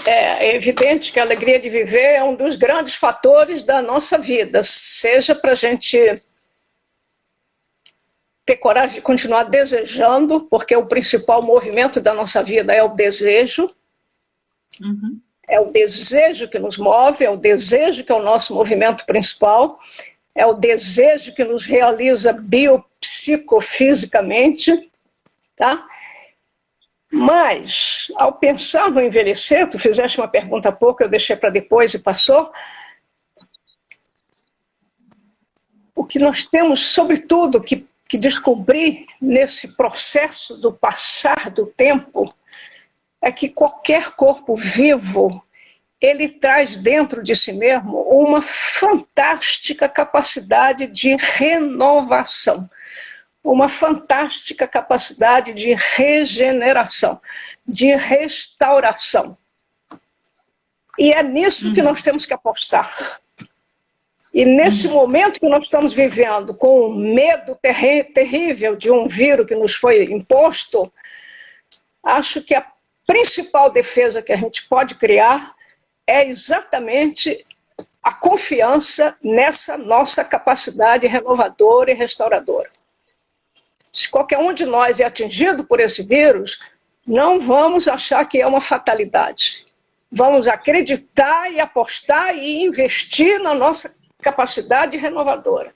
É evidente que a alegria de viver é um dos grandes fatores da nossa vida, seja para a gente ter coragem de continuar desejando, porque o principal movimento da nossa vida é o desejo. É o desejo que nos move, é o desejo que é o nosso movimento principal. é o desejo que nos realiza biopsicofisicamente, tá? Mas, ao pensar no envelhecer, tu fizeste uma pergunta há pouco, eu deixei para depois e passou. O que nós temos, sobretudo, que descobrir nesse processo do passar do tempo é que qualquer corpo vivo, ele traz dentro de si mesmo uma fantástica capacidade de renovação, uma fantástica capacidade de regeneração, de restauração. E é nisso que nós temos que apostar. E nesse momento que nós estamos vivendo, com o medo terrível de um vírus que nos foi imposto, acho que a principal defesa que a gente pode criar é exatamente a confiança nessa nossa capacidade renovadora e restauradora. Se qualquer um de nós é atingido por esse vírus, não vamos achar que é uma fatalidade. Vamos acreditar e apostar e investir na nossa capacidade renovadora.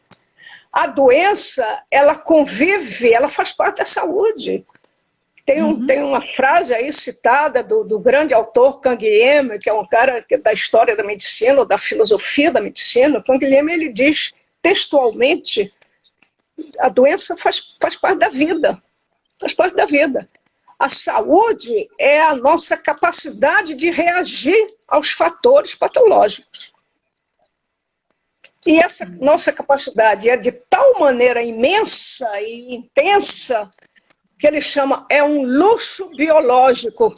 A doença, ela convive, ela faz parte da saúde. Tem uma frase aí citada do grande autor Canguilhem, que é um cara da história da medicina, ou da filosofia da medicina. Canguilhem, ele diz textualmente, a doença faz parte da vida. Faz parte da vida. A saúde é a nossa capacidade de reagir aos fatores patológicos. E essa nossa capacidade é de tal maneira imensa e intensa que ele chama, é um luxo biológico.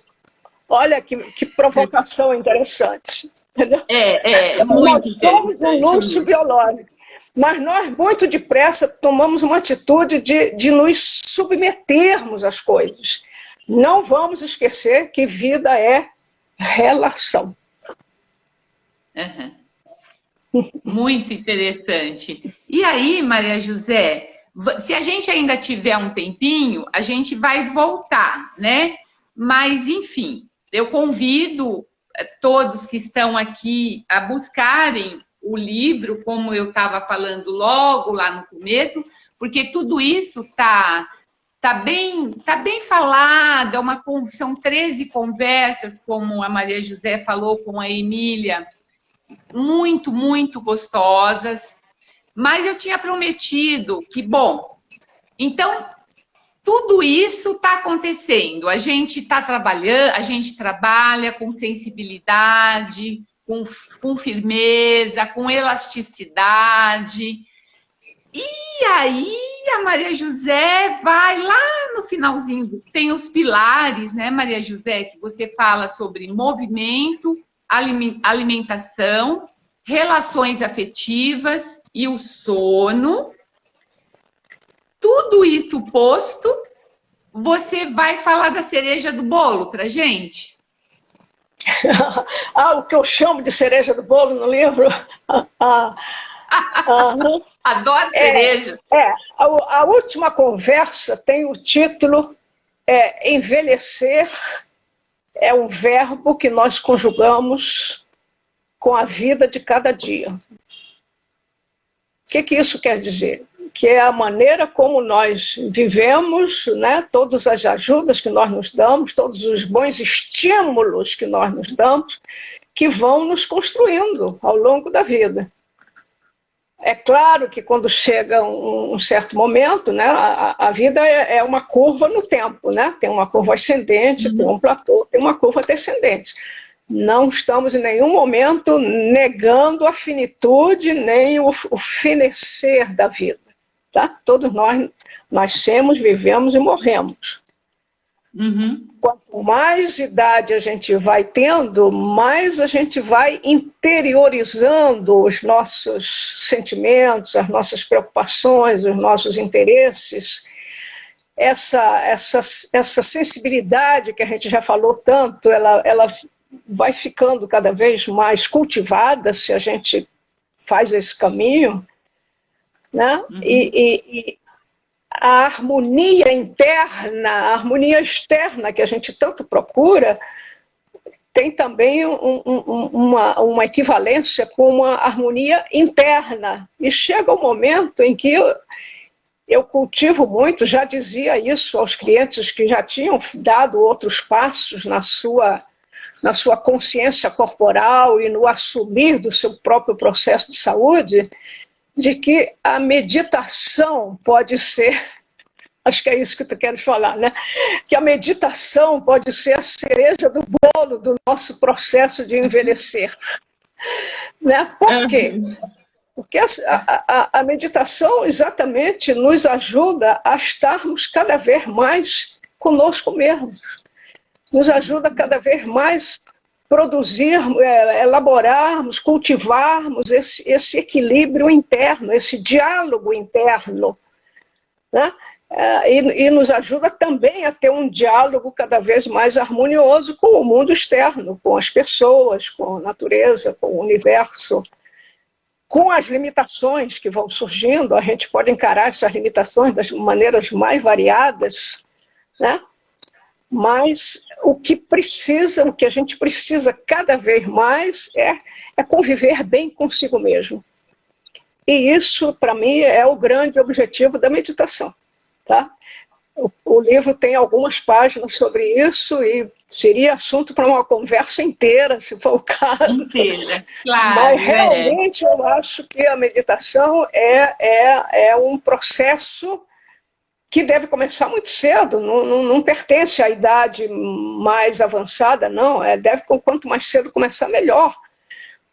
Olha que provocação interessante. Entendeu? Muito nós somos um luxo biológico, mas nós muito depressa tomamos uma atitude de nos submetermos às coisas. Não vamos esquecer que vida é relação. Muito interessante. E aí, Maria José, se a gente ainda tiver um tempinho, a gente vai voltar, né? Mas, enfim, eu convido todos que estão aqui a buscarem o livro, como eu estava falando logo lá no começo, porque tudo isso tá bem falado, são 13 conversas, como a Maria José falou com a Emília, muito, muito gostosas. Mas eu tinha prometido que, bom, então tudo isso está acontecendo. A gente está trabalhando, a gente trabalha com sensibilidade, com firmeza, com elasticidade. E aí a Maria José vai lá no finalzinho, tem os pilares, né, Maria José, que você fala sobre movimento, alimentação, relações afetivas e o sono. Tudo isso posto, você vai falar da cereja do bolo para gente? O que eu chamo de cereja do bolo no livro? Adoro cereja. A última conversa tem o título Envelhecer é um verbo que nós conjugamos com a vida de cada dia. O que isso quer dizer? Que é a maneira como nós vivemos, né? Todas as ajudas que nós nos damos, todos os bons estímulos que nós nos damos, que vão nos construindo ao longo da vida. É claro que quando chega um certo momento, né, a vida é uma curva no tempo, né? Tem uma curva ascendente, tem um platô, tem uma curva descendente. Não estamos em nenhum momento negando a finitude nem o fenecer da vida. Tá? Todos nós nascemos, vivemos e morremos. Quanto mais idade a gente vai tendo, mais a gente vai interiorizando os nossos sentimentos, as nossas preocupações, os nossos interesses. Essa sensibilidade que a gente já falou tanto, ela vai ficando cada vez mais cultivada se a gente faz esse caminho, né? E a harmonia interna, a harmonia externa que a gente tanto procura, tem também uma equivalência com uma harmonia interna. E chega o momento em que eu cultivo muito, já dizia isso aos clientes que já tinham dado outros passos na sua consciência corporal e no assumir do seu próprio processo de saúde, de que a meditação pode ser, acho que é isso que tu queres falar, né? Que a meditação pode ser a cereja do bolo do nosso processo de envelhecer. Né? Por quê? Porque a meditação exatamente nos ajuda a estarmos cada vez mais conosco mesmos. Nos ajuda cada vez mais produzirmos, elaborarmos, cultivarmos esse equilíbrio interno, esse diálogo interno. Né? E nos ajuda também a ter um diálogo cada vez mais harmonioso com o mundo externo, com as pessoas, com a natureza, com o universo. Com as limitações que vão surgindo, a gente pode encarar essas limitações das maneiras mais variadas, né? Mas o que a gente precisa cada vez mais é conviver bem consigo mesmo. E isso, para mim, é o grande objetivo da meditação. Tá? O livro tem algumas páginas sobre isso e seria assunto para uma conversa inteira, se for o caso. Inteira, claro. Mas realmente eu acho que a meditação é um processo que deve começar muito cedo, não pertence à idade mais avançada, não. Deve, quanto mais cedo começar, melhor.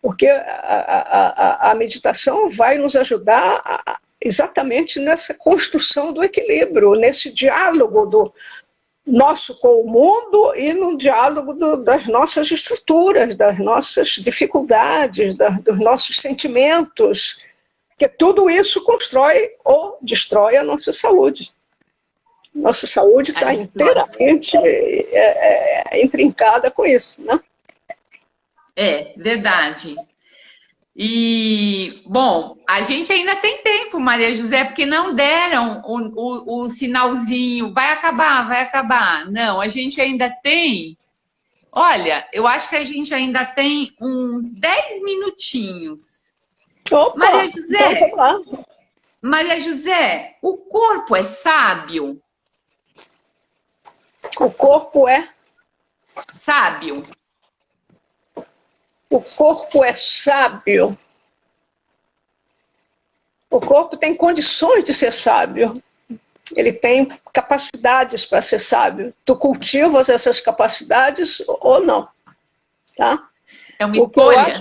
Porque a meditação vai nos ajudar exatamente nessa construção do equilíbrio, nesse diálogo do nosso com o mundo e no diálogo das nossas estruturas, das nossas dificuldades, dos nossos sentimentos, porque tudo isso constrói ou destrói a nossa saúde. Nossa saúde está inteiramente intrincada com isso, né? É, verdade. E, bom, a gente ainda tem tempo, Maria José, porque não deram o sinalzinho, vai acabar, vai acabar. Não, a gente ainda tem, olha, eu acho que a gente ainda tem uns 10 minutinhos. Opa, Maria José, então vamos lá. Maria José, o corpo é sábio? O corpo é? Sábio. O corpo é sábio. O corpo tem condições de ser sábio. Ele tem capacidades para ser sábio. Tu cultivas essas capacidades ou não? Tá? É uma escolha.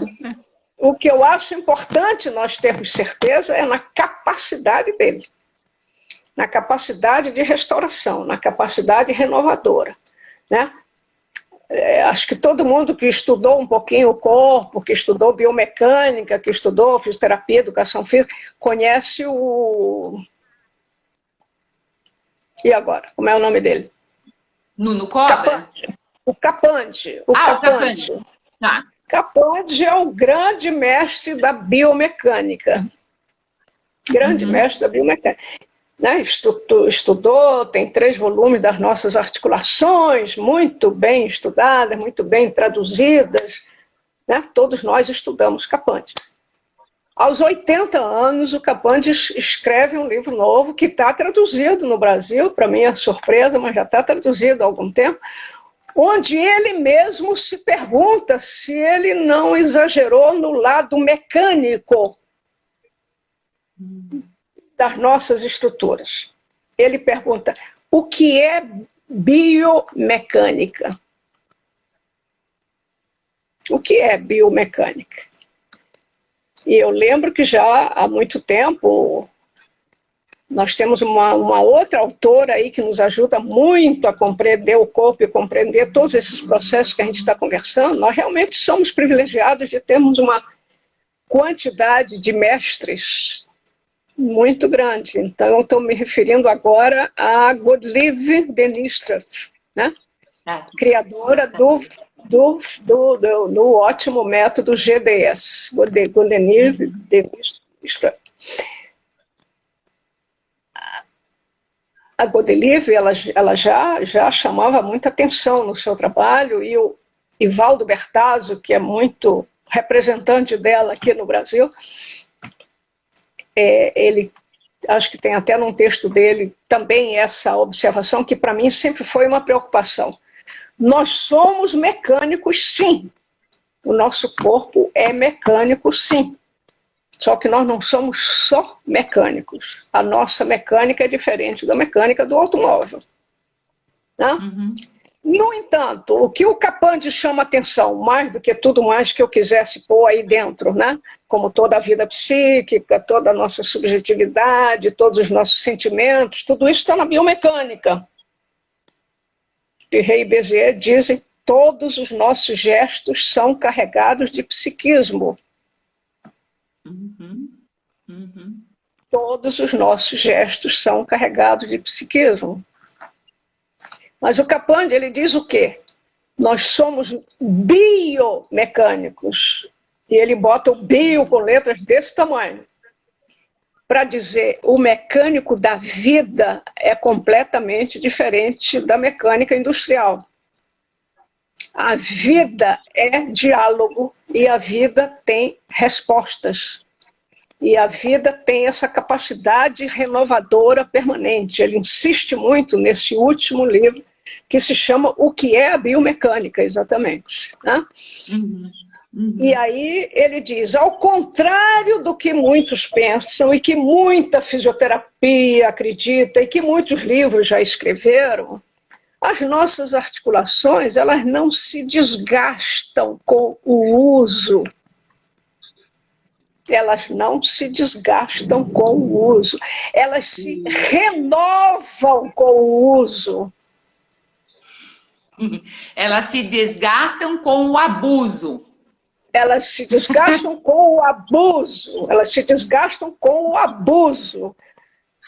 O que eu acho importante nós termos certeza é na capacidade dele. Na capacidade de restauração, na capacidade renovadora. Né? Acho que todo mundo que estudou um pouquinho o corpo, que estudou biomecânica, que estudou fisioterapia, educação física, conhece o... E agora? Como é o nome dele? Nuno Cobra? O Capandi. O Capandi. Tá. Capandi é o grande mestre da biomecânica. Grande mestre da biomecânica. Né? Estudou, tem 3 volumes das nossas articulações, muito bem estudadas, muito bem traduzidas. Né? Todos nós estudamos Capandi. Aos 80 anos, o Capandi escreve um livro novo que está traduzido no Brasil, para mim é surpresa, mas já está traduzido há algum tempo, onde ele mesmo se pergunta se ele não exagerou no lado mecânico das nossas estruturas. Ele pergunta, o que é biomecânica? O que é biomecânica? E eu lembro que já há muito tempo nós temos uma outra autora aí que nos ajuda muito a compreender o corpo e compreender todos esses processos que a gente está conversando. Nós realmente somos privilegiados de termos uma quantidade de mestres muito grande. Então, eu estou me referindo agora a Godelieve Denistra, né? Criadora do ótimo método GDS, Godelieve Denistra. A Godelieve, ela já chamava muita atenção no seu trabalho Ivaldo Bertazzo, que é muito representante dela aqui no Brasil, ele, acho que tem até num texto dele também essa observação, que para mim sempre foi uma preocupação. Nós somos mecânicos, sim. O nosso corpo é mecânico, sim. Só que nós não somos só mecânicos. A nossa mecânica é diferente da mecânica do automóvel. Né? Uhum. No entanto, o que o Capandi chama atenção, mais do que tudo mais que eu quisesse pôr aí dentro, né? Como toda a vida psíquica, toda a nossa subjetividade, todos os nossos sentimentos, tudo isso está na biomecânica. Piaget e Bézier dizem que todos os nossos gestos são carregados de psiquismo. Uhum. Uhum. Todos os nossos gestos são carregados de psiquismo. Mas o Capandi, ele diz o quê? Nós somos biomecânicos. E ele bota o bio com letras desse tamanho. Para dizer, o mecânico da vida é completamente diferente da mecânica industrial. A vida é diálogo e a vida tem respostas. E a vida tem essa capacidade renovadora permanente. Ele insiste muito nesse último livro, que se chama O que é a biomecânica, exatamente. Né? Uhum. Uhum. E aí ele diz, ao contrário do que muitos pensam e que muita fisioterapia acredita e que muitos livros já escreveram, as nossas articulações, elas não se desgastam com o uso. Elas não se desgastam com o uso. Elas se renovam com o uso. Elas se desgastam com o abuso. Elas se desgastam com o abuso. Elas se desgastam com o abuso.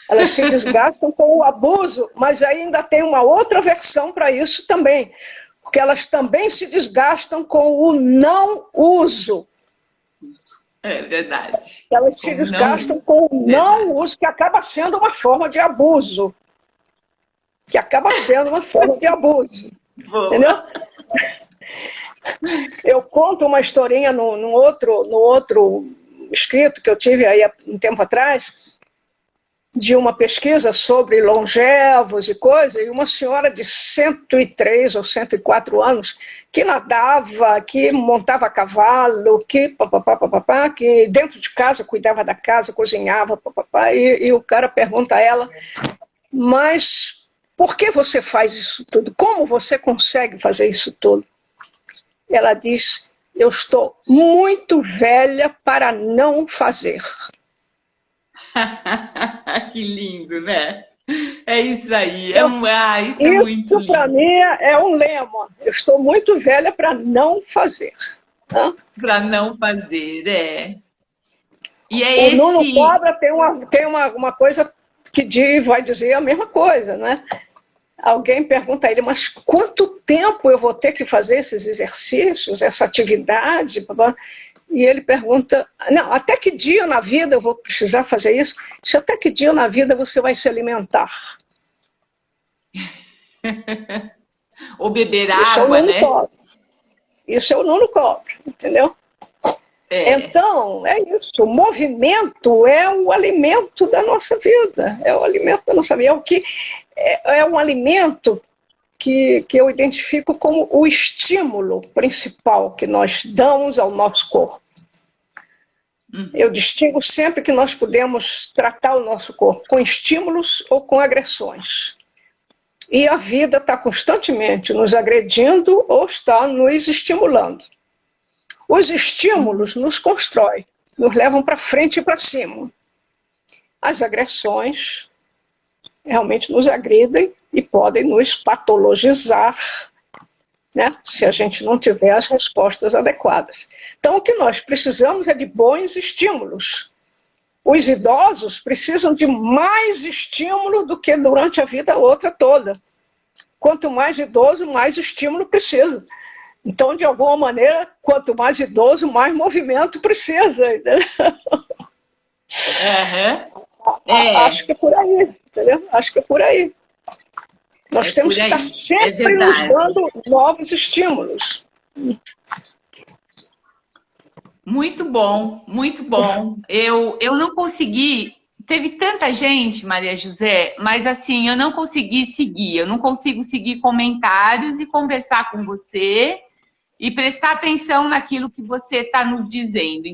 Elas se desgastam com o abuso, mas ainda tem uma outra versão para isso também. Porque elas também se desgastam com o não uso. É verdade. Elas se desgastam com o não uso, que acaba sendo uma forma de abuso. Que acaba sendo uma forma de abuso. Boa. Entendeu? Eu conto uma historinha no outro escrito que eu tive aí há um tempo atrás, de uma pesquisa sobre longevos e coisa, e uma senhora de 103 ou 104 anos, que nadava, que montava cavalo, que papapá, que dentro de casa cuidava da casa, cozinhava, papapá, e o cara pergunta a ela, mas por que você faz isso tudo? Como você consegue fazer isso tudo? Ela diz, eu estou muito velha para não fazer. Que lindo, né? É isso aí. Isso é muito lindo. Isso para mim é um lema. Eu estou muito velha para não fazer. Para não fazer, é. E o Nuno Cobra tem uma coisa que vai dizer a mesma coisa, né? Alguém pergunta a ele, mas quanto tempo eu vou ter que fazer esses exercícios, essa atividade? E ele pergunta, não, até que dia na vida eu vou precisar fazer isso? Se até que dia na vida você vai se alimentar? Ou beber água, né? Isso é o Nuno Cobra, entendeu? Então, é isso. O movimento é o alimento da nossa vida. É o alimento da nossa vida. É um alimento que eu identifico como o estímulo principal que nós damos ao nosso corpo. Eu distingo sempre que nós podemos tratar o nosso corpo com estímulos ou com agressões. E a vida está constantemente nos agredindo ou está nos estimulando. Os estímulos nos constroem, nos levam para frente e para cima. As agressões realmente nos agridem e podem nos patologizar, né, se a gente não tiver as respostas adequadas. Então, o que nós precisamos é de bons estímulos. Os idosos precisam de mais estímulo do que durante a vida outra toda. Quanto mais idoso, mais estímulo precisa. Então, de alguma maneira, quanto mais idoso, mais movimento precisa. Acho que é por aí, entendeu? Acho que é por aí. Nós temos que estar sempre nos dando novos estímulos. Muito bom, muito bom. Eu não consegui. Teve tanta gente, Maria José, mas assim, eu não consegui seguir. Eu não consigo seguir comentários e conversar com você e prestar atenção naquilo que você está nos dizendo.